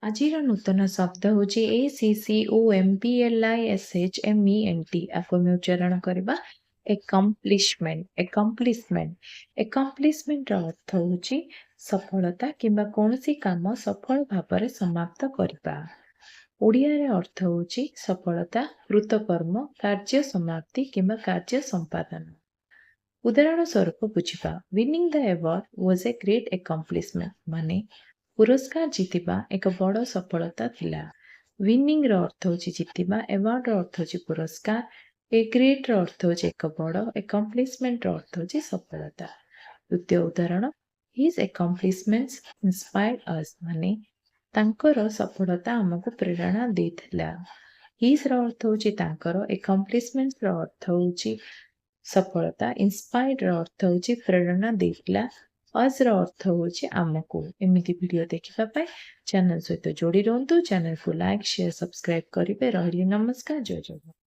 ଆଜିର ନୂତନ ଶବ୍ଦ ହେଉଛି ACCOMPLISHMENT। ଆକୁ ଆମେ ଉଚ୍ଚାରଣ କରିବା ଏକମ୍ପ୍ଲିଶମେଣ୍ଟ। ଏକମ୍ପ୍ଲିଶମେଣ୍ଟର ଅର୍ଥ ହେଉଛି ସଫଳତା କିମ୍ବା କୌଣସି କାମ ସଫଳ ଭାବରେ ସମାପ୍ତ କରିବା। ଓଡ଼ିଆରେ ଅର୍ଥ ହେଉଛି ସଫଳତା, କୃତକର୍ମ, କାର୍ଯ୍ୟ ସମାପ୍ତି କିମ୍ବା କାର୍ଯ୍ୟ ସମ୍ପାଦନ। ଉଦାହରଣ ସ୍ୱରୂପ ବୁଝିବା, winning the award was a great accomplishment, ମାନେ ପୁରସ୍କାର ଜିତିବା ଏକ ବଡ଼ ସଫଳତା ଥିଲା। ୱିନିଂର ଅର୍ଥ ହେଉଛି ଜିତିବା, ଆୱାର୍ଡର ଅର୍ଥ ହେଉଛି ପୁରସ୍କାର, ଏ ଗ୍ରେଟ୍ର ଅର୍ଥ ହେଉଛି ଏକ ବଡ଼, ଏକମ୍ପ୍ଲିଶମେଣ୍ଟର ଅର୍ଥ ହେଉଛି ସଫଳତା। ଦ୍ୱିତୀୟ ଉଦାହରଣ, ହିଜ୍ ଏକମ୍ପ୍ଲିଶମେଣ୍ଟସ୍ ଇନ୍ସ୍ପାୟାର୍ଡ ଅସ୍, ମାନେ ତାଙ୍କର ସଫଳତା ଆମକୁ ପ୍ରେରଣା ଦେଇଥିଲା। ହିଜ୍ର ଅର୍ଥ ହେଉଛି ତାଙ୍କର, ଏକମ୍ପ୍ଲିଶମେଣ୍ଟର ଅର୍ଥ ହେଉଛି ସଫଳତା, ଇନ୍ସ୍ପାୟାର୍ଡର ଅର୍ଥ ହେଉଛି ପ୍ରେରଣା ଦେଇଥିଲା, ଅଜ୍ର ଅର୍ଥ ହେଉଛି ଆମକୁ। ଏମିତି ଭିଡ଼ିଓ ଦେଖିବା ପାଇଁ ଚ୍ୟାନେଲ ସହିତ ଯୋଡ଼ି ରୁହନ୍ତୁ। ଚ୍ୟାନେଲକୁ ଲାଇକ୍, ସେୟାର, ସବସ୍କ୍ରାଇବ୍ କରିବେ। ରହିଲି, ନମସ୍କାର, ଜୟ ଜଗନ୍ନାଥ।